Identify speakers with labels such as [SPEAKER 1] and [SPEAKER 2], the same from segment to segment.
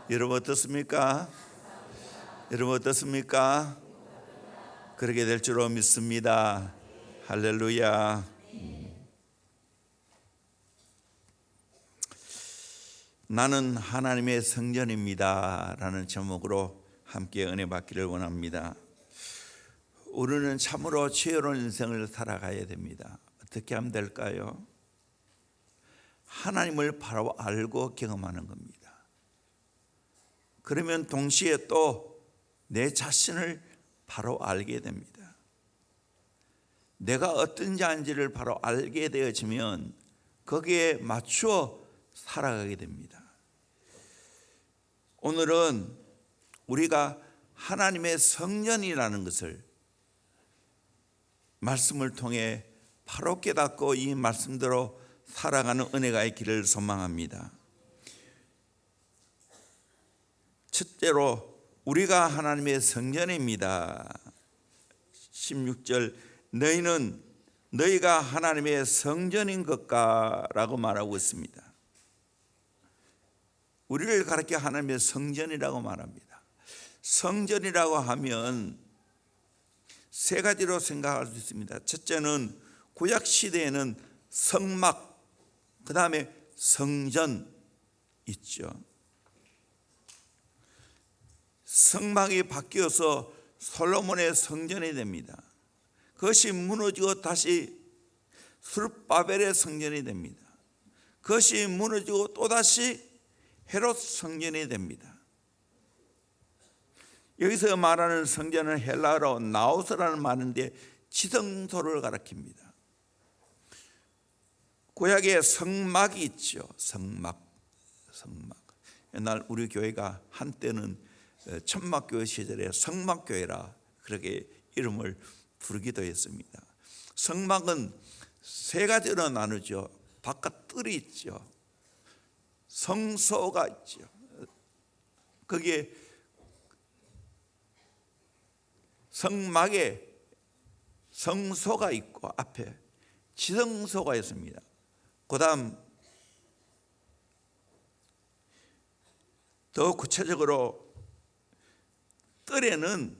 [SPEAKER 1] 여러분 어떻습니까? 여러분 어떻습니까? 그렇게 될 줄로 믿습니다. 할렐루야. 나는 하나님의 성전입니다 라는 제목으로 함께 은혜 받기를 원합니다. 우리는 참으로 지혜로운 인생을 살아가야 됩니다. 어떻게 하면 될까요? 하나님을 바로 알고 경험하는 겁니다. 그러면 동시에 또 내 자신을 바로 알게 됩니다. 내가 어떤 자인지를 바로 알게 되어지면 거기에 맞추어 살아가게 됩니다. 오늘은 우리가 하나님의 성전이라는 것을 말씀을 통해 바로 깨닫고 이 말씀대로 살아가는 은혜가 있기를 소망합니다. 첫째로 우리가 하나님의 성전입니다. 16절 너희는 너희가 하나님의 성전인 것과 라고 말하고 있습니다. 우리를 가르쳐 하나님의 성전이라고 말합니다. 성전이라고 하면 세 가지로 생각할 수 있습니다. 첫째는 구약 시대에는 성막, 그 다음에 성전 있죠. 성막이 바뀌어서 솔로몬의 성전이 됩니다. 그것이 무너지고 다시 스룹바벨의 성전이 됩니다. 그것이 무너지고 또다시 헤롯 성전이 됩니다. 여기서 말하는 성전은 헬라어로 나우스라는 말인데 지성소를 가리킵니다. 구약에 성막이 있죠. 성막. 옛날 우리 교회가 한때는 천막교회 시절에 성막교회라 그렇게 이름을 부르기도 했습니다. 성막은 세 가지로 나누죠. 바깥 뜰이 있죠. 성소가 있죠. 거기에 성막에 성소가 있고 앞에 지성소가 있습니다. 그 다음 더 구체적으로 뜰에는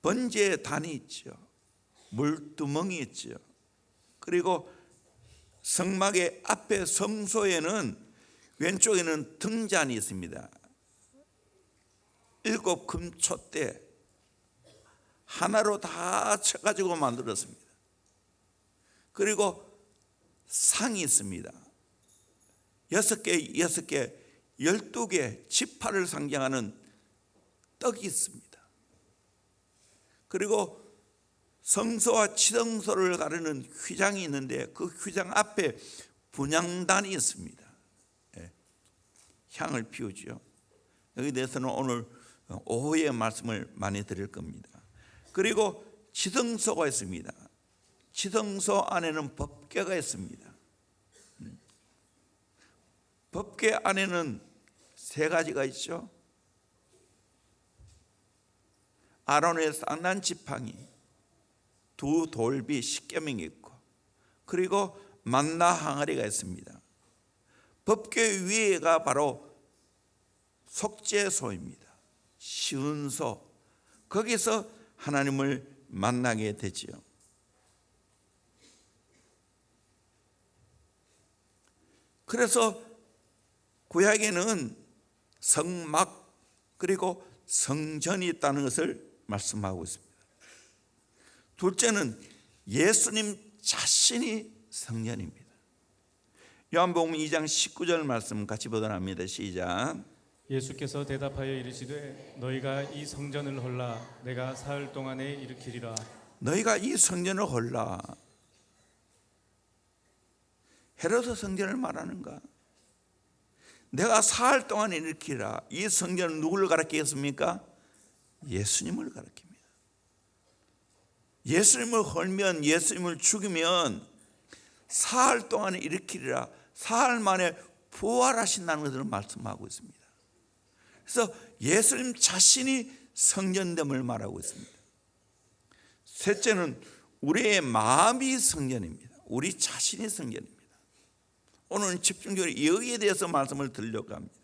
[SPEAKER 1] 번제단이 있죠. 물두멍이 있죠. 그리고 성막의 앞에 성소에는 왼쪽에는 등잔이 있습니다. 7 금촛대 하나로 다 쳐가지고 만들었습니다. 그리고 상이 있습니다. 6개, 12개 지파를 상징하는 떡이 있습니다. 그리고 성소와 지성소를 가르는 휘장이 있는데 그 휘장 앞에 분향단이 있습니다. 향을 피우죠. 여기 대해서는 오늘 오후에 말씀을 많이 드릴 겁니다. 그리고 지성소가 있습니다. 지성소 안에는 법궤가 있습니다. 법궤 안에는 세 가지가 있죠. 아론의 쌍난 지팡이, 2 돌비 10계명이 있고 그리고 만나 항아리가 있습니다. 법궤 위에가 바로 속죄소입니다. 시은소. 거기서 하나님을 만나게 되지요. 그래서 구약에는 성막 그리고 성전이 있다는 것을 말씀하고 있습니다. 둘째는 예수님 자신이 성전입니다. 요한복음 2장 19절 말씀 같이 보도록 합니다. 시작.
[SPEAKER 2] 예수께서 대답하여 이르시되 너희가 이 성전을 헐라 내가 사흘 동안에 일으키리라.
[SPEAKER 1] 너희가 이 성전을 헐라. 헤로드 성전을 말하는가? 내가 사흘 동안 일으키라. 이 성전은 누구를 가리키겠습니까? 예수님을 가리킵니다. 예수님을 헐면, 예수님을 죽이면 사흘 동안 일으키리라. 사흘 만에 부활하신다는 것을 말씀하고 있습니다. 그래서 예수님 자신이 성전됨을 말하고 있습니다. 셋째는 우리의 마음이 성전입니다. 우리 자신이 성전입니다. 오늘 집중적으로 여기에 대해서 말씀을 드리려고 합니다.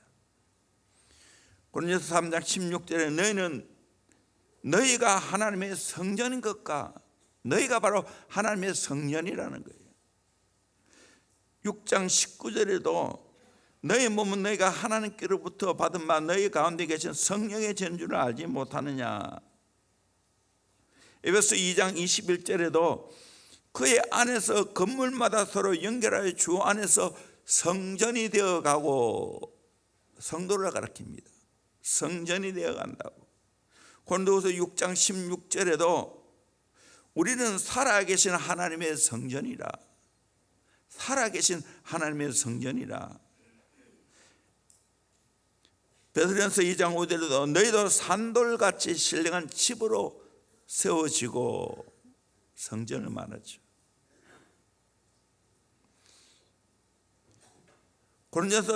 [SPEAKER 1] 고린도서 3장 16절에 너희는 너희가 하나님의 성전인 것과 너희가 바로 하나님의 성전이라는 거예요. 6장 19절에도 너희 몸은 너희가 하나님께로부터 받은 바 너희 가운데 계신 성령의 전주를 알지 못하느냐. 에베소 2장 21절에도 그의 안에서 건물마다 서로 연결하여 주 안에서 성전이 되어가고, 성도를 가리킵니다. 성전이 되어간다고. 고린도후서 6장 16절에도 우리는 살아계신 하나님의 성전이라, 살아계신 하나님의 성전이라. 베드로전서 2장 5절에도 너희도 산돌같이 신령한 집으로 세워지고, 성전을 말하죠. 고린도전서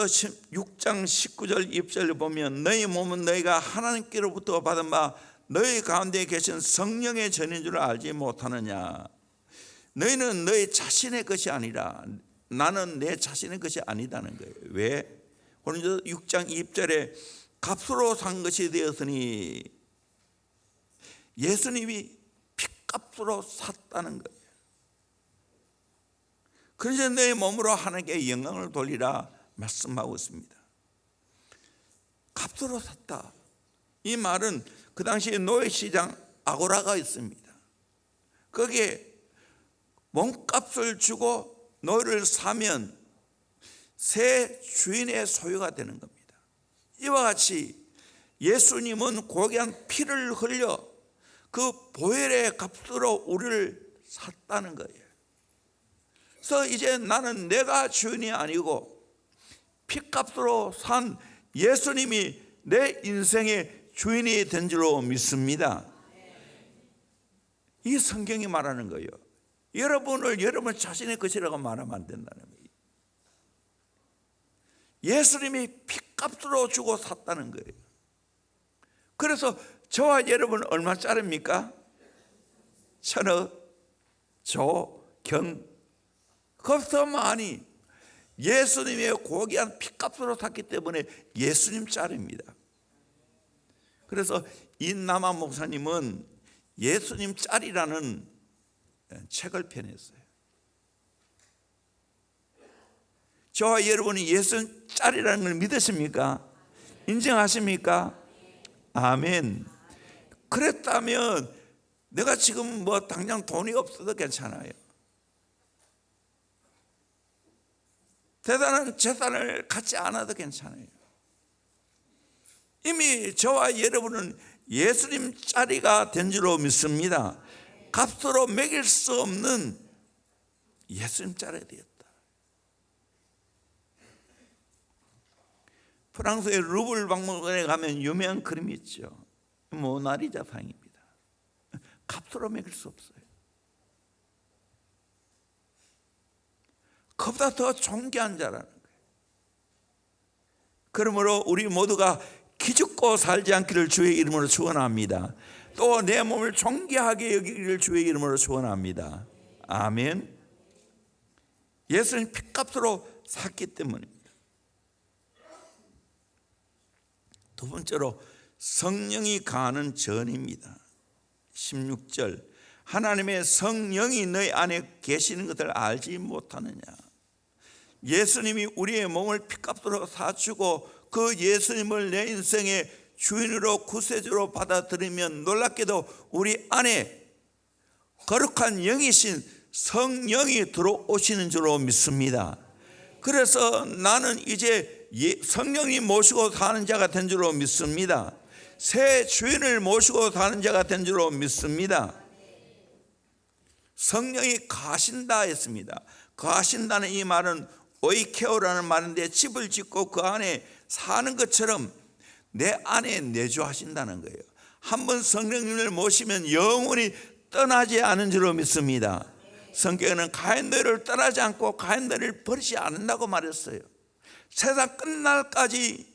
[SPEAKER 1] 6장 19절 20절을 보면 너희 몸은 너희가 하나님께로부터 받은 바 너희 가운데 계신 성령의 전인 줄 알지 못하느냐. 너희는 너희 자신의 것이 아니라, 나는 내 자신의 것이 아니다는 거예요. 왜? 고린도전서 6장 20절에 값으로 산 것이 되었으니, 예수님이 핏값으로 샀다는 거예요. 그래서 너희 몸으로 하나님께 영광을 돌리라 말씀하고 있습니다. 값으로 샀다. 이 말은 그 당시에 노예시장 아고라가 있습니다. 거기에 몸값을 주고 노예를 사면 새 주인의 소유가 되는 겁니다. 이와 같이 예수님은 고귀한 피를 흘려 그 보혈의 값으로 우리를 샀다는 거예요. 그래서 이제 나는 내가 주인이 아니고 피값으로 산 예수님이 내 인생의 주인이 된 줄로 믿습니다. 이 성경이 말하는 거예요. 여러분 자신의 것이라고 말하면 안 된다는 거예요. 예수님이 피값으로 주고 샀다는 거예요. 그래서 저와 여러분 얼마짜리입니까? 천억, 조, 경, 그것도 많이 예수님의 고귀한 피값으로 샀기 때문에 예수님 짤입니다. 그래서 인남아 목사님은 예수님 짤이라는 책을 펴냈어요. 저와 여러분이 예수님 짤이라는 걸 믿으십니까? 인정하십니까? 아멘. 그랬다면 내가 지금 뭐 당장 돈이 없어도 괜찮아요. 대단한 재산을 갖지 않아도 괜찮아요. 이미 저와 여러분은 예수님 짜리가 된 줄로 믿습니다. 값으로 매길 수 없는 예수님 짜리가 되었다. 프랑스의 루블 박물관에 가면 유명한 그림이 있죠. 모나리자 상입니다. 값으로 매길 수 없어요. 그보다 더 존귀한 자라는 거예요. 그러므로 우리 모두가 기죽고 살지 않기를 주의 이름으로 축원합니다. 또 내 몸을 존귀하게 여기기를 주의 이름으로 축원합니다. 아멘. 예수님 핏값으로 샀기 때문입니다. 두 번째로 성령이 가하는 전입니다. 16절 하나님의 성령이 너희 안에 계시는 것을 알지 못하느냐. 예수님이 우리의 몸을 핏값으로 사주고 그 예수님을 내 인생의 주인으로 구세주로 받아들이면 놀랍게도 우리 안에 거룩한 영이신 성령이 들어오시는 줄로 믿습니다. 그래서 나는 이제 성령이 모시고 사는 자가 된 줄로 믿습니다. 새 주인을 모시고 사는 자가 된 줄로 믿습니다. 성령이 가신다 했습니다. 가신다는 이 말은 오이케오라는 말인데 집을 짓고 그 안에 사는 것처럼 내 안에 내주하신다는 거예요. 한번 성령님을 모시면 영원히 떠나지 않은 줄로 믿습니다. 성경에는 가인들을 떠나지 않고 가인들을 버리지 않는다고 말했어요. 세상 끝날까지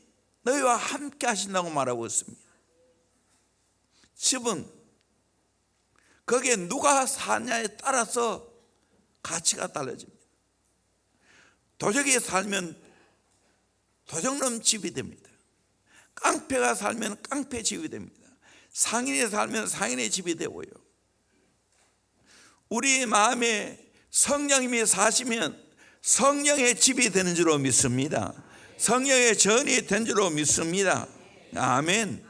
[SPEAKER 1] 너희와 함께 하신다고 말하고 있습니다. 집은 거기에 누가 사냐에 따라서 가치가 달라집니다. 도적이 살면 도적놈 집이 됩니다. 깡패가 살면 깡패 집이 됩니다. 상인이 살면 상인의 집이 되고요. 우리 마음에 성령님이 사시면 성령의 집이 되는 줄로 믿습니다. 성령의 전이 된 줄로 믿습니다. 아멘.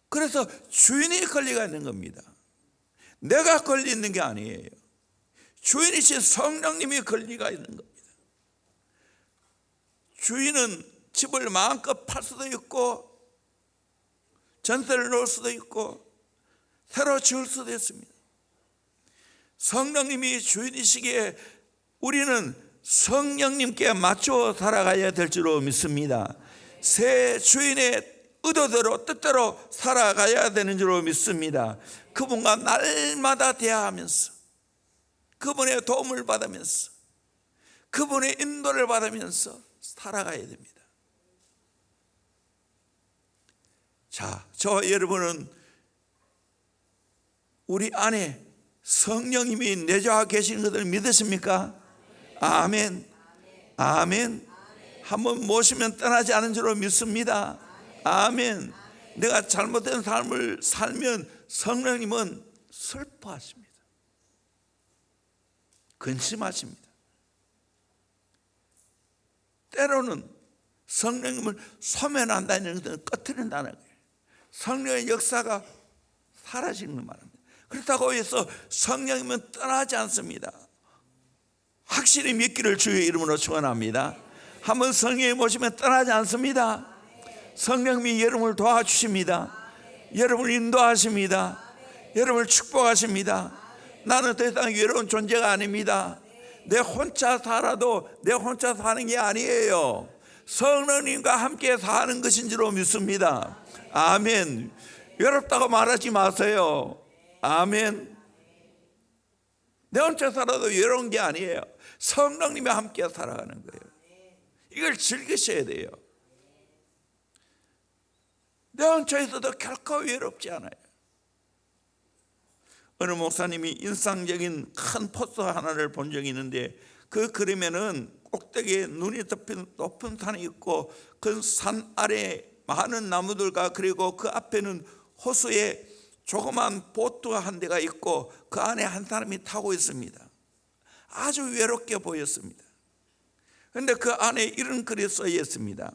[SPEAKER 1] 그래서 주인이 권리가 있는 겁니다. 내가 권리 있는 게 아니에요. 주인이신 성령님이 권리가 있는 겁니다. 주인은 집을 마음껏 팔 수도 있고 전세를 놓을 수도 있고 새로 지을 수도 있습니다. 성령님이 주인이시기에 우리는 성령님께 맞춰 살아가야 될 줄로 믿습니다. 새 주인의 의도대로 뜻대로 살아가야 되는 줄로 믿습니다. 그분과 날마다 대화하면서 그분의 도움을 받으면서 그분의 인도를 받으면서 살아가야 됩니다. 자, 저와 여러분은 우리 안에 성령님이 내주하 계시는 것을 믿으십니까? 아멘. 아멘. 한번 모시면 떠나지 않은 줄로 믿습니다. 아멘. 내가 잘못된 삶을 살면 성령님은 슬퍼하십니다. 근심하십니다. 때로는 성령님을 소멸한다는 것은 꺼트린다는 거예요. 성령의 역사가 사라지는 걸 말합니다. 그렇다고 해서 성령님은 떠나지 않습니다. 확실히 믿기를 주의 이름으로 축원합니다. 한번 성령이 모시면 떠나지 않습니다. 성령님이 여러분을 도와주십니다. 여러분을 인도하십니다. 여러분을 축복하십니다. 나는 더 이상 외로운 존재가 아닙니다. 내 혼자 살아도 내 혼자 사는 게 아니에요. 성령님과 함께 사는 것인 줄로 믿습니다. 아멘. 외롭다고 말하지 마세요. 아멘. 내 혼자 살아도 외로운 게 아니에요. 성령님이 함께 살아가는 거예요. 이걸 즐기셔야 돼요. 내 혼자 있어도 결코 외롭지 않아요. 어느 목사님이 인상적인 큰 포스터 하나를 본 적이 있는데 그 그림에는 꼭대기에 눈이 덮인 높은 산이 있고 그 산 아래 많은 나무들과 그리고 그 앞에는 호수에 조그만 보트가 한 대가 있고 그 안에 한 사람이 타고 있습니다. 아주 외롭게 보였습니다. 그런데 그 안에 이런 글이 써 있습니다.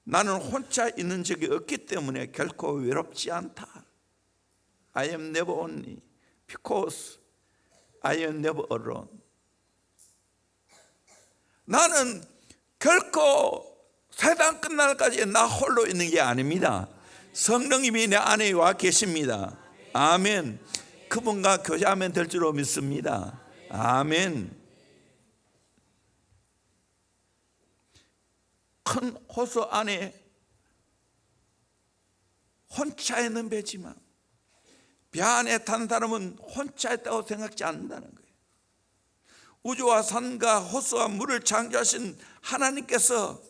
[SPEAKER 1] 나는 혼자 있는 적이 없기 때문에 결코 외롭지 않다. I am never lonely because I am never alone. 나는 결코 세상 끝날까지 나 홀로 있는 게 아닙니다. 성령님이 내 안에 와 계십니다. 아멘. 그분과 교제하면 될 줄로 믿습니다. 아멘. 큰 호수 안에 혼자 있는 배지만 배 안에 탄 사람은 혼자 있다고 생각지 않는다는 거예요. 우주와 산과 호수와 물을 창조하신 하나님께서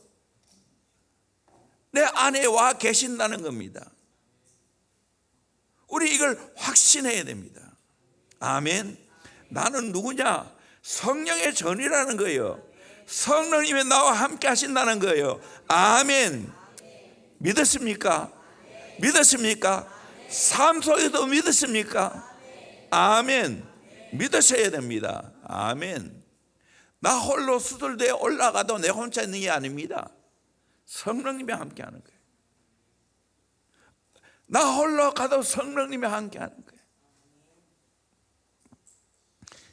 [SPEAKER 1] 내 안에 와 계신다는 겁니다. 우리 이걸 확신해야 됩니다. 아멘. 나는 누구냐? 성령의 전이라는 거예요. 성령님이 나와 함께 하신다는 거예요. 아멘. 믿으십니까? 믿으십니까? 삶 속에도 믿으십니까? 아멘. 믿으셔야 됩니다. 아멘. 나 홀로 수들대에 올라가도 내 혼자 있는 게 아닙니다. 성령님이 함께 하는 거예요. 나 홀로 가도 성령님이 함께 하는 거예요.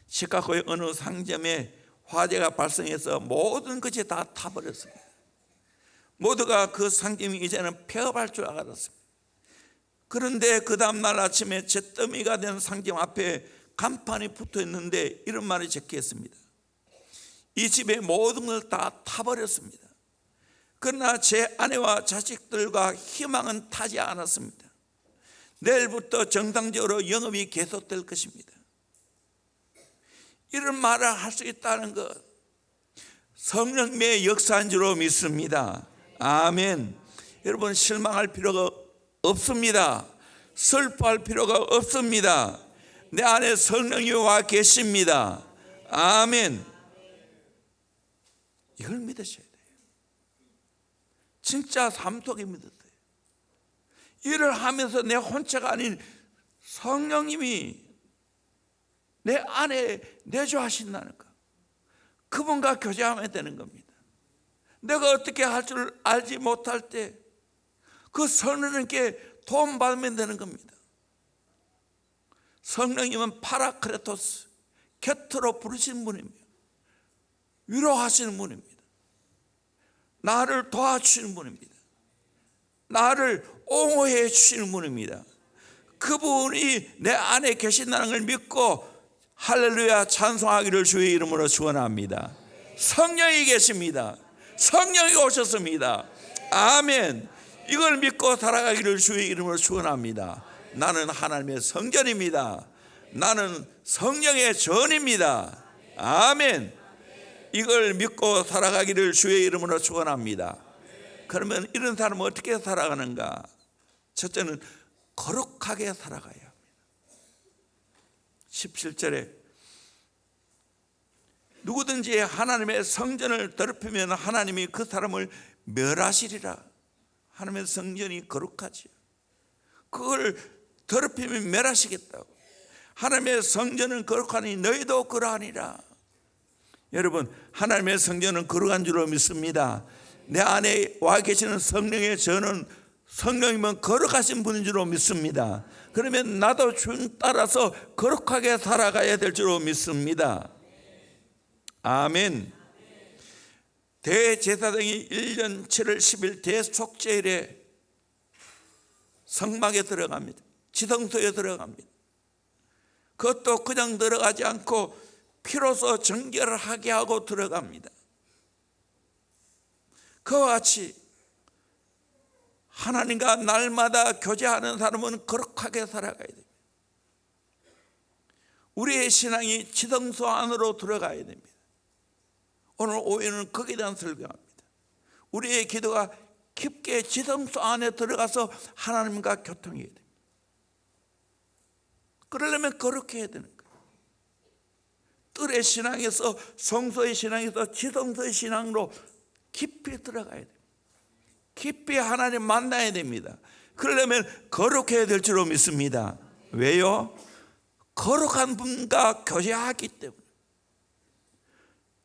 [SPEAKER 1] 시카고의 어느 상점에 화재가 발생해서 모든 것이 다 타버렸습니다. 모두가 그 상점이 이제는 폐업할 줄 알았습니다. 그런데 그 다음날 아침에 잿더미가 된 상점 앞에 간판이 붙어 있는데 이런 말이 적혀 있습니다. 이 집의 모든 걸 다 타버렸습니다. 그러나 제 아내와 자식들과 희망은 타지 않았습니다. 내일부터 정상적으로 영업이 계속될 것입니다. 이런 말을 할 수 있다는 것, 성령님의 역사인 줄로 믿습니다. 아멘. 여러분 실망할 필요가 없습니다. 슬퍼할 필요가 없습니다. 내 안에 성령이 와 계십니다. 아멘. 이걸 믿으셔야 돼요. 진짜 삶 속에 믿었어요. 일을 하면서 내 혼자가 아닌 성령님이 내 안에 내주하신다는 거, 그분과 교제하면 되는 겁니다. 내가 어떻게 할 줄 알지 못할 때 그 성령님께 도움받으면 되는 겁니다. 성령님은 파라크레토스, 곁으로 부르시는 분입니다. 위로하시는 분입니다. 나를 도와주시는 분입니다. 나를 옹호해 주시는 분입니다. 그분이 내 안에 계신다는 걸 믿고 할렐루야 찬송하기를 주의 이름으로 축원합니다. 성령이 계십니다. 성령이 오셨습니다. 아멘. 이걸 믿고 살아가기를 주의 이름으로 축원합니다. 나는 하나님의 성전입니다. 나는 성령의 전입니다. 아멘. 이걸 믿고 살아가기를 주의 이름으로 축원합니다. 그러면 이런 사람은 어떻게 살아가는가? 첫째는 거룩하게 살아가야 합니다. 17절에 누구든지 하나님의 성전을 더럽히면 하나님이 그 사람을 멸하시리라. 하나님의 성전이 거룩하지. 그걸 더럽히면 멸하시겠다고. 하나님의 성전은 거룩하니 너희도 그러하니라. 여러분, 하나님의 성전은 거룩한 줄로 믿습니다. 내 안에 와 계시는 성령의 저는 성령이면 거룩하신 분인 줄로 믿습니다. 그러면 나도 주님 따라서 거룩하게 살아가야 될 줄로 믿습니다. 아멘. 대제사장이 1년 7월 10일 대속죄일에 성막에 들어갑니다. 지성소에 들어갑니다. 그것도 그냥 들어가지 않고 피로써 정결을 하게 하고 들어갑니다. 그와 같이 하나님과 날마다 교제하는 사람은 거룩하게 살아가야 됩니다. 우리의 신앙이 지성소 안으로 들어가야 됩니다. 오늘 오후에는 거기에 대한 설교합니다. 우리의 기도가 깊게 지성소 안에 들어가서 하나님과 교통해야 됩니다. 그러려면 거룩해야 되는 거예요. 뜰의 신앙에서, 성소의 신앙에서 지성소의 신앙으로 깊이 들어가야 됩니다. 깊이 하나님 만나야 됩니다. 그러려면 거룩해야 될 줄로 믿습니다. 왜요? 거룩한 분과 교제하기 때문에.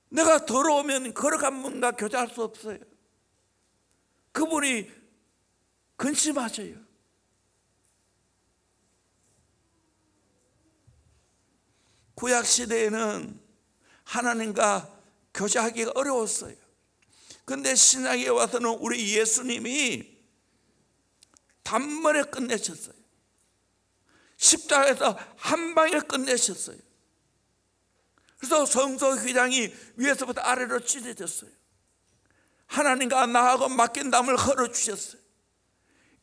[SPEAKER 1] 내가 더러우면 거룩한 분과 교제할 수 없어요. 그분이 근심하셔요. 구약시대에는 하나님과 교제하기가 어려웠어요. 그런데 신약에 와서는 우리 예수님이 단번에 끝내셨어요. 십자가에서 한 방에 끝내셨어요. 그래서 성소 휘장이 위에서부터 아래로 찢어졌어요. 하나님과 나하고 맡긴 담을 헐어주셨어요.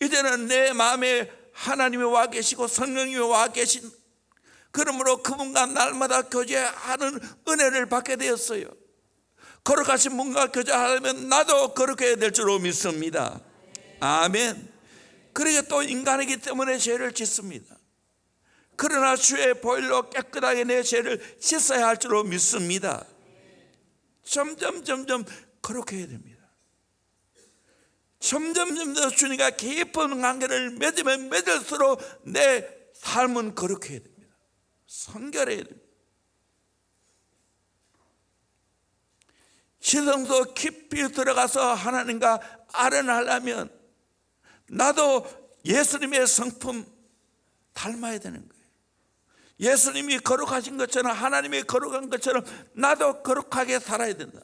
[SPEAKER 1] 이제는 내 마음에 하나님이 와 계시고 성령님이 와 계신, 그러므로 그분과 날마다 교제하는 은혜를 받게 되었어요. 거룩하신 분과 교제하려면 나도 거룩해야 될 줄로 믿습니다. 아멘. 그러게 또 인간이기 때문에 죄를 짓습니다. 그러나 주의 보혈로 깨끗하게 내 죄를 씻어야 할 줄로 믿습니다. 점점 거룩해야 됩니다. 점점 주님과 깊은 관계를 맺으면 맺을수록 내 삶은 거룩해야 됩니다. 성결해야 됩니다. 지성소 깊이 들어가서 하나님과 아련하려면 나도 예수님의 성품 닮아야 되는 거예요. 예수님이 거룩하신 것처럼, 하나님이 거룩한 것처럼 나도 거룩하게 살아야 된다.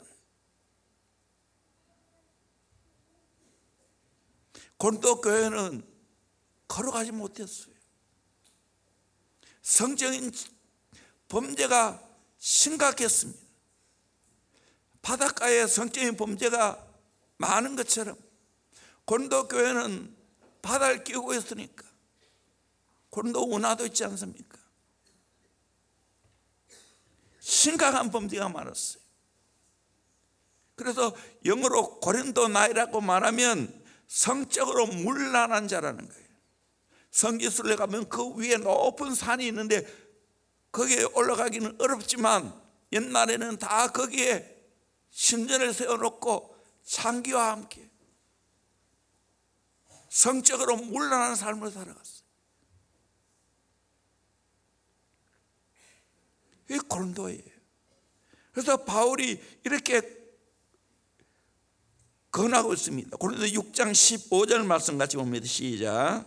[SPEAKER 1] 고린도 교회는 거룩하지 못했어요. 성적인 범죄가 심각했습니다. 바닷가에 성적인 범죄가 많은 것처럼 고린도 교회는 바다를 끼고 있으니까, 고린도 운하도 있지 않습니까? 심각한 범죄가 많았어요. 그래서 영어로 고린도 나이라고 말하면 성적으로 문란한 자라는 거예요. 성지순례 가면 그 위에 높은 산이 있는데 거기에 올라가기는 어렵지만 옛날에는 다 거기에 신전을 세워놓고 창기와 함께 성적으로 물러나는 삶을 살아갔어요. 이 고린도예요. 그래서 바울이 이렇게 권하고 있습니다. 고린도 6장 15절 말씀 같이 봅니다. 시작.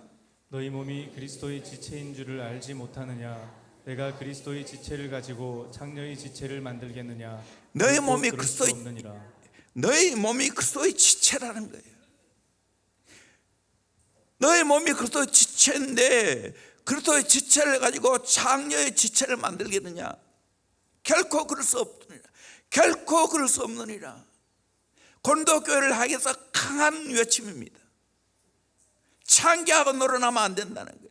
[SPEAKER 2] 너희 몸이 그리스도의 지체인 줄을 알지 못하느냐? 내가 그리스도의 지체를 가지고 장녀의 지체를 만들겠느냐?
[SPEAKER 1] 너희 몸이
[SPEAKER 2] 그럴 수 없느니라.
[SPEAKER 1] 너희 몸이 그리스도의 지체라는 거예요. 너희 몸이 그리스도의 지체인데 그리스도의 지체를 가지고 장녀의 지체를 만들겠느냐? 결코 그럴 수 없느니라. 결코 그럴 수 없느니라. 고린도 교회를 향해서 강한 외침입니다. 창기하고 놀아나면 안 된다는 거예요.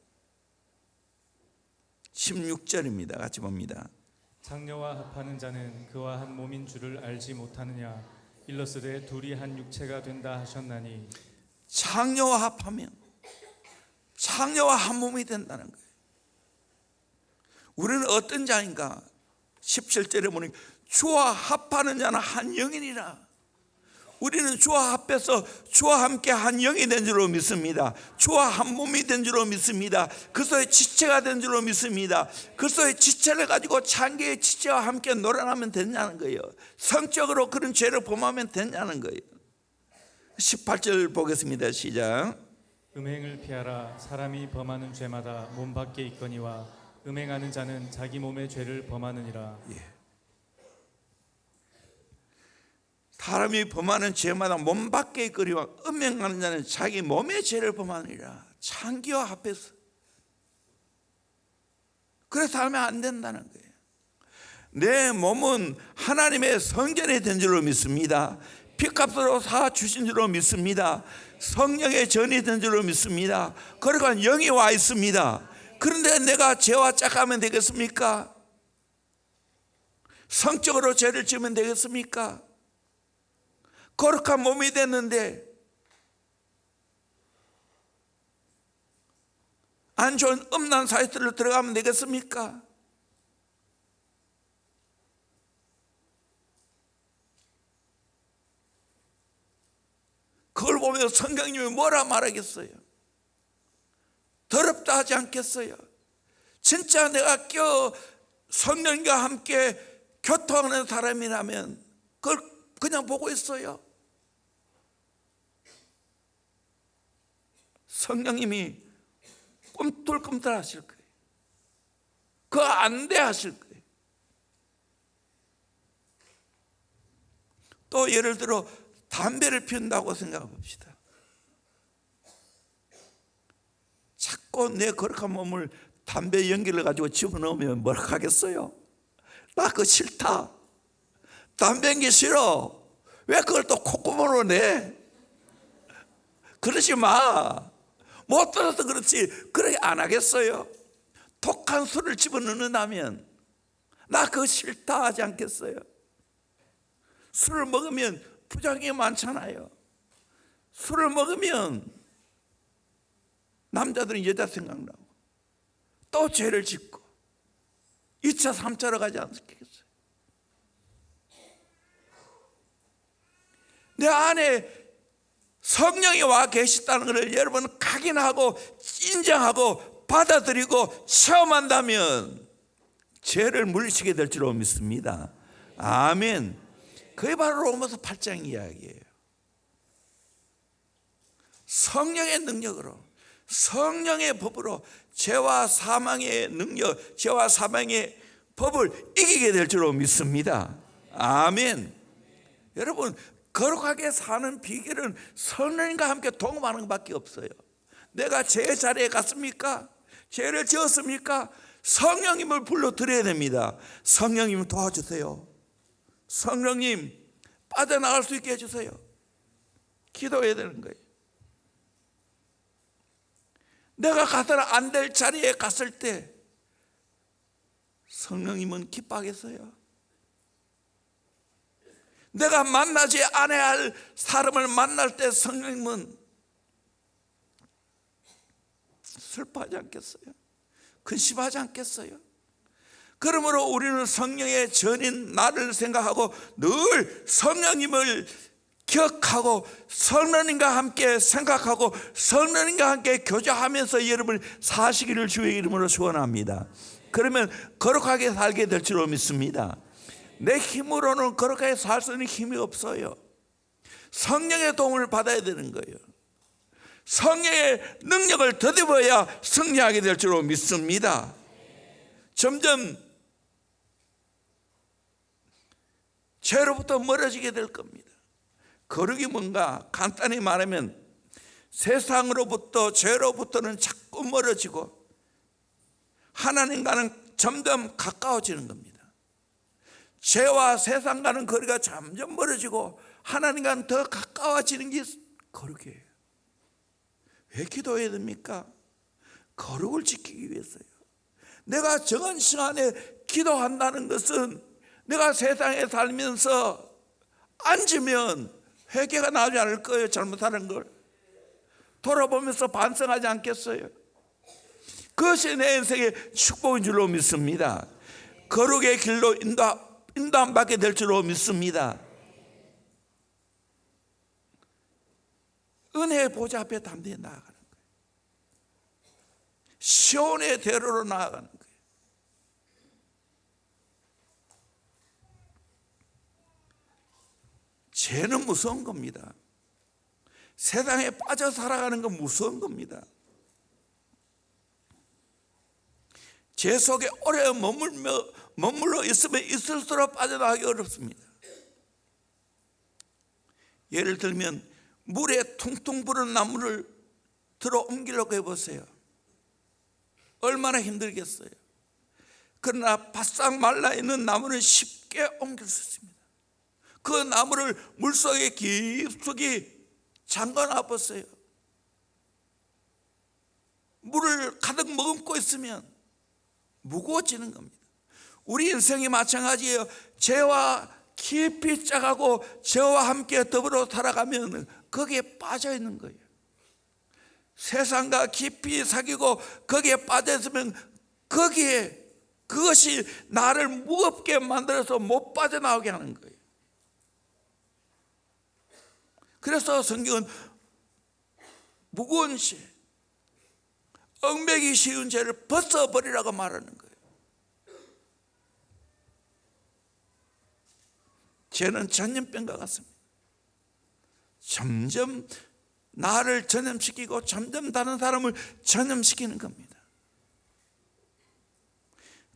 [SPEAKER 1] 16절입니다. 같이 봅니다.
[SPEAKER 2] 장녀와 합하는 자는 그와 한 몸인 줄을 알지 못하느냐? 일러스되 둘이 한 육체가 된다 하셨나니.
[SPEAKER 1] 장녀와 합하면 장녀와 한 몸이 된다는 거예요. 우리는 어떤 자인가? 17절에 보니 주와 합하는 자는 한 영이니라. 우리는 주와 합해서 주와 함께 한 영이 된 줄로 믿습니다. 주와 한 몸이 된 줄로 믿습니다. 그리스도의 지체가 된 줄로 믿습니다. 그리스도의 지체를 가지고 장기의 지체와 함께 놀아나면 되냐는 거예요. 성적으로 그런 죄를 범하면 되냐는 거예요. 18절 보겠습니다. 시작.
[SPEAKER 2] 음행을 피하라. 사람이 범하는 죄마다 몸 밖에 있거니와 음행하는 자는 자기 몸의 죄를 범하느니라.
[SPEAKER 1] 사람이 범하는 죄마다 몸 밖에 있거니와 음행하는 자는 자기 몸의 죄를 범하느니라. 창기와 합해서. 그래서 하면 안 된다는 거예요. 내 몸은 하나님의 성전이 된 줄로 믿습니다. 피값으로 사 주신 줄로 믿습니다. 성령의 전이 된 줄로 믿습니다. 그러니까 영이 와 있습니다. 그런데 내가 죄와 짝하면 되겠습니까? 성적으로 죄를 지으면 되겠습니까? 거룩한 몸이 됐는데 안 좋은 음란 사이트로 들어가면 되겠습니까? 그걸 보면 성경님이 뭐라 말하겠어요? 더럽다 하지 않겠어요? 진짜 내가 성령과 함께 교통하는 사람이라면 그걸 그냥 보고 있어요. 성령님이 꿈틀꿈틀 하실 거예요. 그거 안 돼 하실 거예요. 또 예를 들어 담배를 피운다고 생각해 봅시다. 자꾸 내 거룩한 몸을 담배 연기를 가지고 집어넣으면 뭘 하겠어요? 나 그거 싫다. 담배 연기 싫어. 왜 그걸 또 콧구멍으로 내? 그러지 마. 못 들어서 그렇지 그렇게 안 하겠어요? 독한 술을 집어넣는다면 나 그거 싫다 하지 않겠어요? 술을 먹으면 부작용이 많잖아요. 술을 먹으면 남자들은 여자 생각나고 또 죄를 짓고 2차 3차로 가지 않겠어요? 내 안에 성령이 와 계시다는 것을 여러분 확인하고 인정하고 받아들이고 체험한다면 죄를 물리치게 될 줄로 믿습니다. 아멘. 그게 바로 로마서 8장 이야기예요. 성령의 능력으로, 성령의 법으로 죄와 사망의 능력, 죄와 사망의 법을 이기게 될 줄로 믿습니다. 아멘. 여러분, 거룩하게 사는 비결은 성령님과 함께 동업하는 것밖에 없어요. 내가 죄 자리에 갔습니까? 죄를 지었습니까? 성령님을 불러드려야 됩니다. 성령님 도와주세요. 성령님 빠져나갈 수 있게 해주세요. 기도해야 되는 거예요. 내가 가서는 안 될 자리에 갔을 때 성령님은 기뻐하겠어요? 내가 만나지 않아야 할 사람을 만날 때 성령님은 슬퍼하지 않겠어요? 근심하지 않겠어요? 그러므로 우리는 성령의 전인 나를 생각하고 늘 성령님을 기억하고 성령님과 함께 생각하고 성령님과 함께 교제하면서 여러분 사시기를 주의 이름으로 소원합니다. 그러면 거룩하게 살게 될 줄로 믿습니다. 내 힘으로는 거룩하게 살 수 있는 힘이 없어요. 성령의 도움을 받아야 되는 거예요. 성령의 능력을 더듬어야 승리하게 될 줄로 믿습니다. 점점 죄로부터 멀어지게 될 겁니다. 거룩이 뭔가 간단히 말하면 세상으로부터 죄로부터는 자꾸 멀어지고 하나님과는 점점 가까워지는 겁니다. 죄와 세상과는 거리가 점점 멀어지고 하나님과는 더 가까워지는 게 거룩이에요. 왜 기도해야 됩니까? 거룩을 지키기 위해서요. 내가 정한 시간에 기도한다는 것은 내가 세상에 살면서 앉으면 회개가 나오지 않을 거예요. 잘못하는 걸 돌아보면서 반성하지 않겠어요? 그것이 내 인생의 축복인 줄로 믿습니다. 거룩의 길로 인도함 받게 될 줄로 믿습니다. 은혜의 보좌 앞에 담대히 나아가는 거예요. 시온의 대로로 나아가는 거예요. 죄는 무서운 겁니다. 세상에 빠져 살아가는 건 무서운 겁니다. 죄 속에 오래 머물러 있으면 있을수록 빠져나가기 어렵습니다. 예를 들면 물에 퉁퉁 부른 나무를 들어 옮기려고 해보세요. 얼마나 힘들겠어요. 그러나 바싹 말라있는 나무는 쉽게 옮길 수 있습니다. 그 나무를 물속에 깊숙이 잠가놔봤어요. 물을 가득 머금고 있으면 무거워지는 겁니다. 우리 인생이 마찬가지예요. 죄와 깊이 짜가고 죄와 함께 더불어 살아가면 거기에 빠져 있는 거예요. 세상과 깊이 사귀고 거기에 빠져 있으면 그것이 나를 무겁게 만들어서 못 빠져나오게 하는 거예요. 그래서 성경은 무거운 죄, 얽매기 쉬운 죄를 벗어버리라고 말하는 거예요. 죄는 전염병과 같습니다. 점점 나를 전염시키고 점점 다른 사람을 전염시키는 겁니다.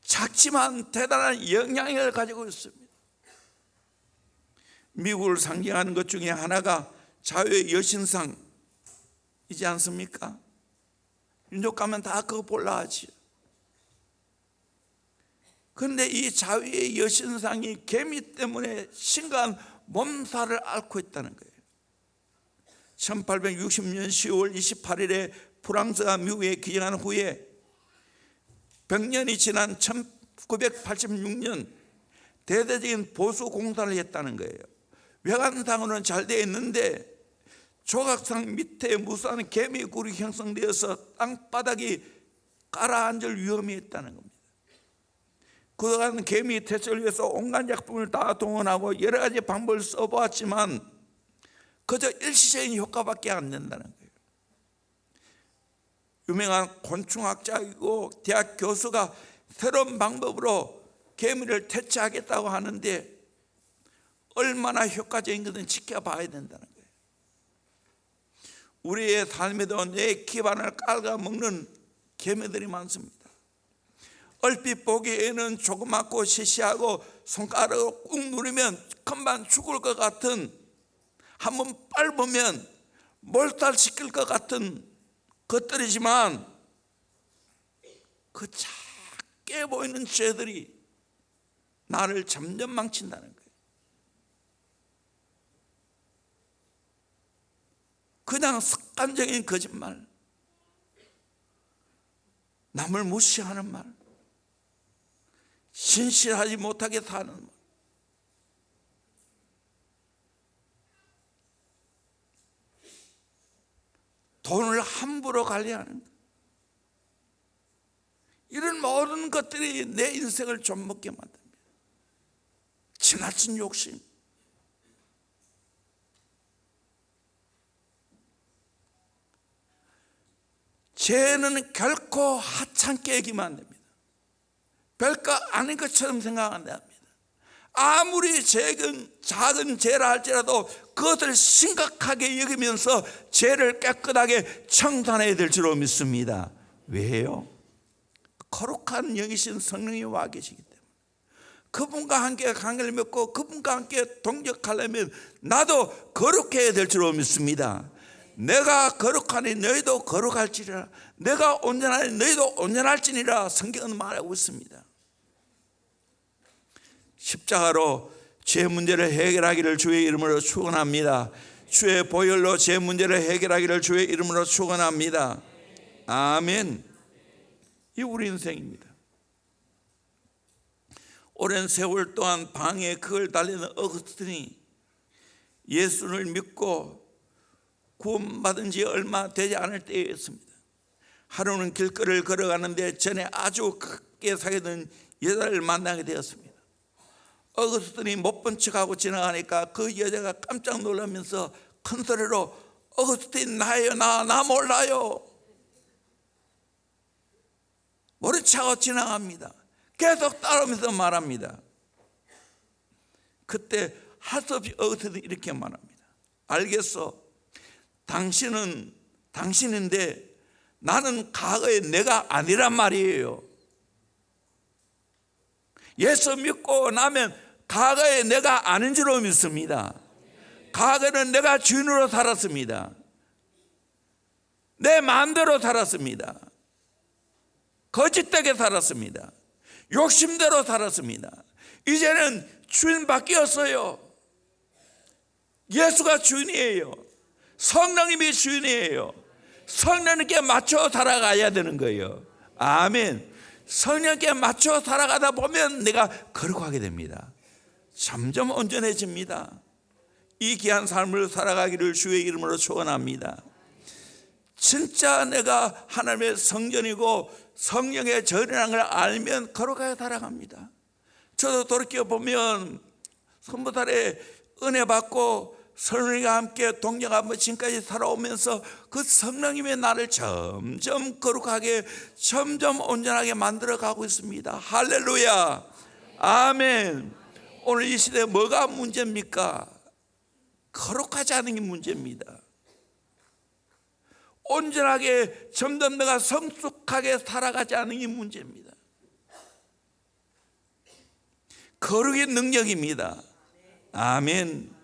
[SPEAKER 1] 작지만 대단한 영향력을 가지고 있습니다. 미국을 상징하는 것 중에 하나가 자유의 여신상이지 않습니까? 민족 가면 다 그거 볼라 하지. 그런데 이 자유의 여신상이 개미 때문에 심각한 몸살을 앓고 있다는 거예요. 1860년 10월 28일에 프랑스가 미국에 기항한 후에 100년이 지난 1986년 대대적인 보수 공사를 했다는 거예요. 외관상으로는 잘 되어 있는데 조각상 밑에 무수한 개미굴이 형성되어서 땅바닥이 가라앉을 위험이 있다는 겁니다. 그동안 개미 퇴치를 위해서 온갖 약품을 다 동원하고 여러 가지 방법을 써보았지만 그저 일시적인 효과밖에 안 된다는 거예요. 유명한 곤충학자이고 대학 교수가 새로운 방법으로 개미를 퇴치하겠다고 하는데 얼마나 효과적인 것은 지켜봐야 된다는 거예요. 우리의 삶에도 내 기반을 깔아먹는 개미들이 많습니다. 얼핏 보기에는 조그맣고 시시하고 손가락으로 꾹 누르면 금방 죽을 것 같은, 한번 밟으면 몰살시킬 것 같은 것들이지만 그 작게 보이는 죄들이 나를 점점 망친다는 거예요. 그냥 습관적인 거짓말, 남을 무시하는 말, 신실하지 못하게 사는 말, 돈을 함부로 관리하는 것, 이런 모든 것들이 내 인생을 좀먹게 만듭니다. 지나친 욕심, 죄는 결코 하찮게 여기면 안 됩니다. 별거 아닌 것처럼 생각한다 합니다. 아무리 작은 죄라 할지라도 그것을 심각하게 여기면서 죄를 깨끗하게 청산해야 될 줄로 믿습니다. 왜요? 거룩한 영이신 성령이 와 계시기 때문에. 그분과 함께 관계를 맺고 그분과 함께 동역하려면 나도 거룩해야 될 줄로 믿습니다. 내가 거룩하니 너희도 거룩할지니라, 내가 온전하니 너희도 온전할지니라 성경은 말하고 있습니다. 십자가로 죄 문제를 해결하기를 주의 이름으로 축원합니다. 주의 보혈로 죄 문제를 해결하기를 주의 이름으로 축원합니다. 아멘. 이 우리 인생입니다. 오랜 세월 동안 방에 그걸 달리는 어거스틴이 예수를 믿고 구원받은 지 얼마 되지 않을 때였습니다. 하루는 길거리를 걸어가는데 전에 아주 가깝게 사귀던 여자를 만나게 되었습니다. 어거스틴이 못 본 척하고 지나가니까 그 여자가 깜짝 놀라면서 큰 소리로 어거스틴 나예요, 나 몰라요. 모른 척하고 지나갑니다. 계속 따라오면서 말합니다. 그때 할 수 없이 어거스틴이 이렇게 말합니다. 알겠어. 당신인데 나는 과거의 내가 아니란 말이에요. 예수 믿고 나면 과거의 내가 아닌 줄로 믿습니다. 과거에는 내가 주인으로 살았습니다. 내 마음대로 살았습니다. 거짓되게 살았습니다. 욕심대로 살았습니다. 이제는 주인 바뀌었어요. 예수가 주인이에요. 성령님이 주인이에요. 성령님께 맞춰 살아가야 되는 거예요. 아멘. 성령께 맞춰 살아가다 보면 내가 거룩하게 됩니다. 점점 온전해집니다. 이 귀한 삶을 살아가기를 주의 이름으로 축원합니다. 진짜 내가 하나님의 성전이고 성령의 전이라는 걸 알면 거룩하게 살아갑니다. 저도 돌이켜보면 선보달에 은혜 받고 성령과 함께 동역하며 지금까지 살아오면서 그 성령님의 나를 점점 거룩하게 점점 온전하게 만들어 가고 있습니다. 할렐루야. 아멘. 오늘 이 시대에 뭐가 문제입니까? 거룩하지 않은 게 문제입니다. 온전하게 점점 내가 성숙하게 살아가지 않은 게 문제입니다. 거룩의 능력입니다. 아멘.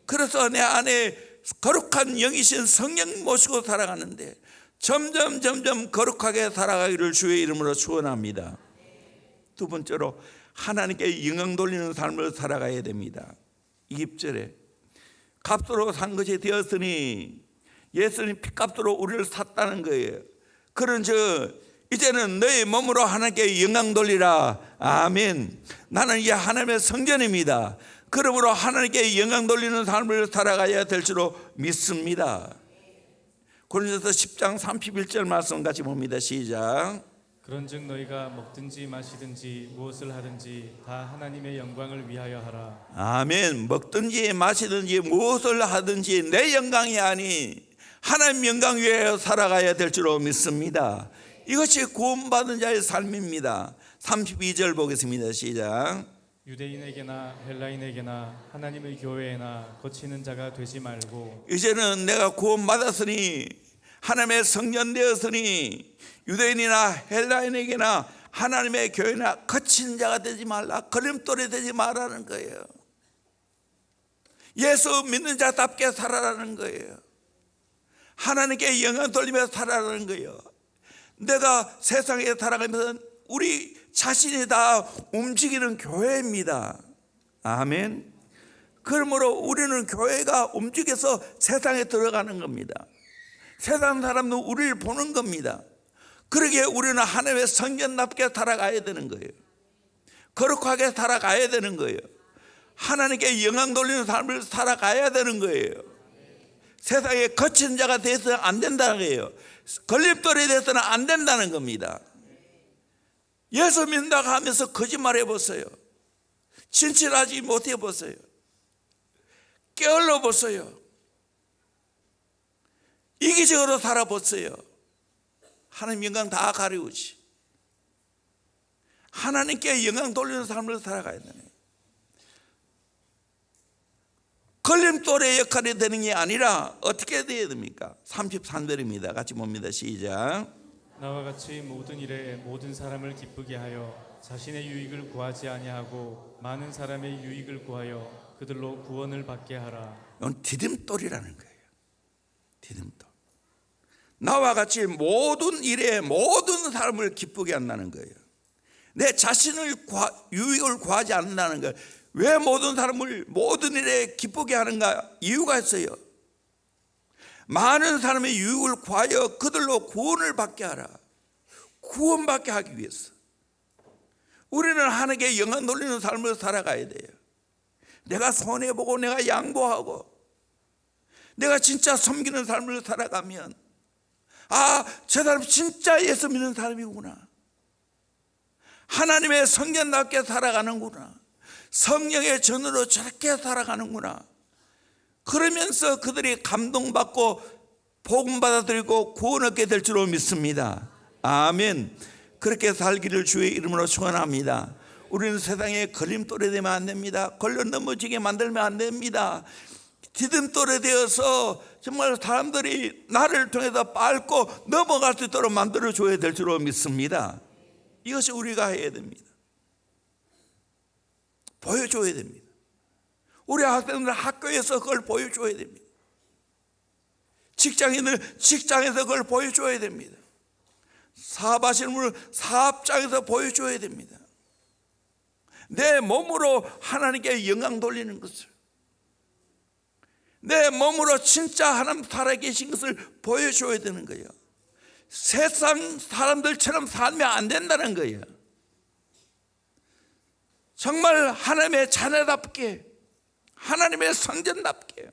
[SPEAKER 1] 그래서 내 안에 거룩한 영이신 성령 모시고 살아가는데 점점 거룩하게 살아가기를 주의 이름으로 축원합니다. 두 번째로 하나님께 영광 돌리는 삶을 살아가야 됩니다. 20절에 값으로 산 것이 되었으니 예수님 피값으로 우리를 샀다는 거예요. 그런즉 이제는 너희 몸으로 하나님께 영광 돌리라. 아멘. 나는 이제 하나님의 성전입니다. 그러므로 하나님께 영광 돌리는 삶을 살아가야 될 줄로 믿습니다. 고린도서 10장 31절 말씀 같이 봅니다. 시작.
[SPEAKER 2] 그런즉 너희가 먹든지 마시든지 무엇을 하든지 다 하나님의 영광을 위하여 하라.
[SPEAKER 1] 아멘. 먹든지 마시든지 무엇을 하든지 내 영광이 아니 하나님 영광 위하여 살아가야 될 줄로 믿습니다. 이것이 구원받은 자의 삶입니다. 32절 보겠습니다. 시작.
[SPEAKER 2] 유대인에게나 헬라인에게나 하나님의 교회에나 거치는 자가 되지 말고
[SPEAKER 1] 이제는 내가 구원받았으니 하나님의 성전 되었으니 유대인이나 헬라인에게나 하나님의 교회나 거친 자가 되지 말라. 걸림돌이 되지 말라는 거예요. 예수 믿는 자답게 살아라는 거예요. 하나님께 영광 돌리며 살아라는 거예요. 내가 세상에 살아가면서 우리 자신이 다 움직이는 교회입니다. 아멘. 그러므로 우리는 교회가 움직여서 세상에 들어가는 겁니다. 세상 사람은 우리를 보는 겁니다. 그러기에 우리는 하나님의 성전답게 살아가야 되는 거예요. 거룩하게 살아가야 되는 거예요. 하나님께 영광 돌리는 삶을 살아가야 되는 거예요. 세상에 거친 자가 돼서는 안 된다는 거예요. 걸림돌이 돼서는 안 된다는 겁니다. 예수 믿는다고 하면서 거짓말 해보세요. 진실하지 못해 보세요. 게을러 보세요. 이기적으로 살아보세요. 하나님 영광 다 가리우지. 하나님께 영광 돌리는 삶을 살아가야 되네. 걸림돌의 역할이 되는 게 아니라 어떻게 돼야 됩니까? 33절입니다. 같이 봅니다. 시작.
[SPEAKER 2] 나와 같이 모든 일에 모든 사람을 기쁘게 하여 자신의 유익을 구하지 아니하고 많은 사람의 유익을 구하여 그들로 구원을 받게 하라.
[SPEAKER 1] 이건 디딤돌이라는 거예요. 디딤돌. 나와 같이 모든 일에 모든 사람을 기쁘게 한다는 거예요. 내 자신을 유익을 구하지 않는다는 거예요. 왜 모든 사람을 모든 일에 기쁘게 하는가? 이유가 있어요. 많은 사람의 유익을 구하여 그들로 구원을 받게 하라. 구원받게 하기 위해서 우리는 하나님께 영광 돌리는 삶을 살아가야 돼요. 내가 손해보고 내가 양보하고 내가 진짜 섬기는 삶을 살아가면 저 사람 진짜 예수 믿는 사람이구나. 하나님의 성전답게 살아가는구나. 성령의 전으로 저렇게 살아가는구나. 그러면서 그들이 감동받고 복음 받아들이고 구원 얻게 될 줄로 믿습니다. 아멘. 그렇게 살기를 주의 이름으로 축원합니다. 우리는 세상에 걸림돌이 되면 안 됩니다. 걸려 넘어지게 만들면 안 됩니다. 디딤돌이 되어서 정말 사람들이 나를 통해서 밟고 넘어갈 수 있도록 만들어줘야 될 줄로 믿습니다. 이것이 우리가 해야 됩니다. 보여줘야 됩니다. 우리 학생들 학교에서 그걸 보여줘야 됩니다. 직장인들 직장에서 그걸 보여줘야 됩니다. 사업하시는 분은 사업장에서 보여줘야 됩니다. 내 몸으로 하나님께 영광 돌리는 것을, 내 몸으로 진짜 하나님 살아계신 것을 보여줘야 되는 거예요. 세상 사람들처럼 살면 안 된다는 거예요. 정말 하나님의 자녀답게, 하나님의 성전답게,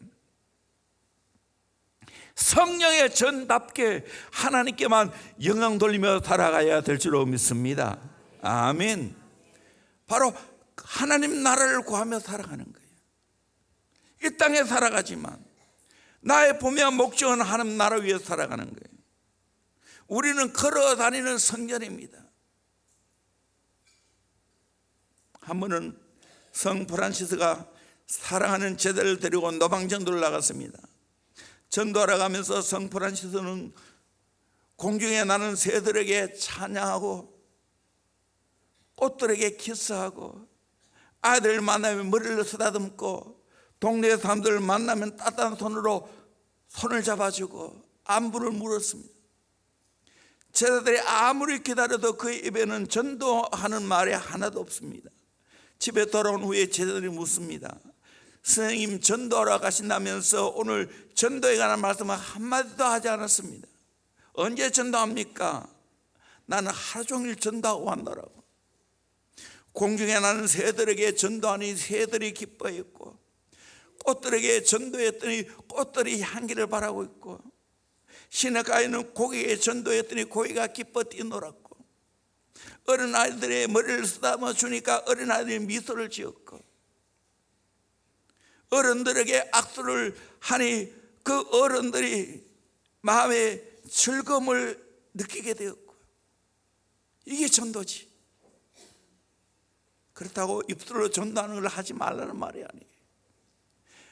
[SPEAKER 1] 성령의 전답게 하나님께만 영광 돌리며 살아가야 될 줄로 믿습니다. 아멘. 바로 하나님 나라를 구하며 살아가는 거예요. 이 땅에 살아가지만 나의 분명한 목적은 하나님 나라 위에 살아가는 거예요. 우리는 걸어다니는 성전입니다. 한 번은 성 프란시스가 사랑하는 제자를 데리고 노방전도를 나갔습니다. 전도하러 가면서 성 프란시스는 공중에 나는 새들에게 찬양하고 꽃들에게 키스하고 아이들 만나면 머리를 쓰다듬고 동네 사람들 만나면 따뜻한 손으로 손을 잡아주고 안부를 물었습니다. 제자들이 아무리 기다려도 그 입에는 전도하는 말이 하나도 없습니다. 집에 돌아온 후에 제자들이 묻습니다. 선생님, 전도하러 가신다면서 오늘 전도에 관한 말씀을 한마디도 하지 않았습니다. 언제 전도합니까? 나는 하루 종일 전도하고 왔노라고. 공중에 나는 새들에게 전도하니 새들이 기뻐했고, 꽃들에게 전도했더니 꽃들이 향기를 바라고 있고, 시냇가에는 고기에 전도했더니 고기가 기뻐 뛰놀았고, 어린아이들의 머리를 쓰다듬어 주니까 어린아이들이 미소를 지었고, 어른들에게 악수를 하니 그 어른들이 마음에 즐거움을 느끼게 되었고, 이게 전도지. 그렇다고 입술로 전도하는 걸 하지 말라는 말이 아니에요.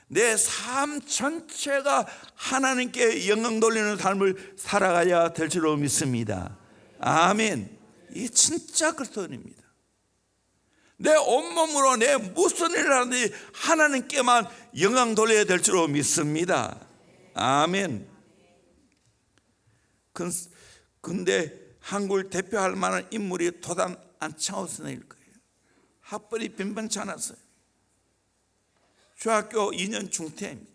[SPEAKER 1] 내 삶 전체가 하나님께 영광 돌리는 삶을 살아가야 될 줄로 믿습니다. 아멘. 이게 진짜 그리스도인입니다. 내 온몸으로 내 무슨 일을 하는지 하나님께만 영광 돌려야 될 줄로 믿습니다. 아멘. 근데 한국을 대표할 만한 인물이 도단 안창호 선생일 거예요. 학벌이 빈번치 않았어요. 중학교 2년 중퇴입니다.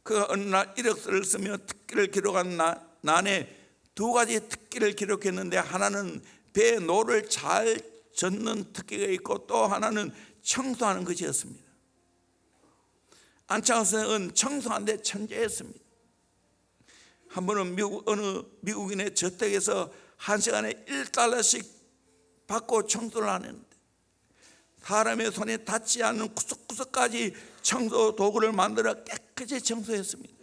[SPEAKER 1] 그 어느 날 이력서를 쓰며 특기를 기록한 난에 두 가지 특기를 기록했는데, 하나는 배에 노를 잘 젓는 특기가 있고 또 하나는 청소하는 것이었습니다. 안창호 선생은 청소하는데 천재였습니다. 한 번은 어느 미국인의 저택에서 한 시간에 $1씩 받고 청소를 하는데, 사람의 손에 닿지 않는 구석구석까지 청소 도구를 만들어 깨끗이 청소했습니다.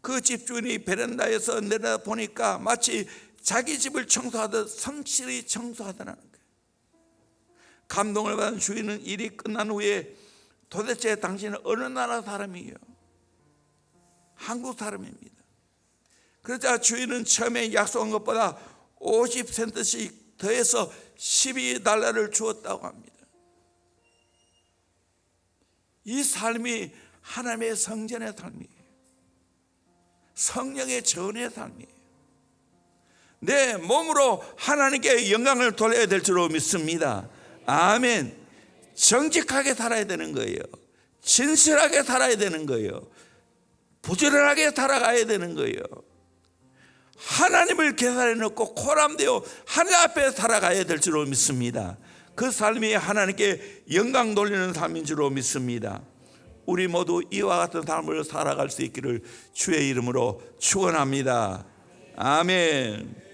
[SPEAKER 1] 그 집주인이 베란다에서 내려다보니까 마치 자기 집을 청소하듯 성실히 청소하더라는 거예요. 감동을 받은 주인은 일이 끝난 후에 도대체 당신은 어느 나라 사람이에요? 한국 사람입니다. 그러자 주인은 처음에 약속한 것보다 50센트씩 더해서 $12를 주었다고 합니다. 이 삶이 하나님의 성전의 삶이에요. 성령의 전의 삶이에요. 내 몸으로 하나님께 영광을 돌려야 될 줄로 믿습니다. 아멘. 정직하게 살아야 되는 거예요. 진실하게 살아야 되는 거예요. 부지런하게 살아가야 되는 거예요. 하나님을 계산해 놓고 코람되어 하나님 앞에 살아가야 될 줄로 믿습니다. 그 삶이 하나님께 영광 돌리는 삶인 줄로 믿습니다. 우리 모두 이와 같은 삶을 살아갈 수 있기를 주의 이름으로 축원합니다. 아멘.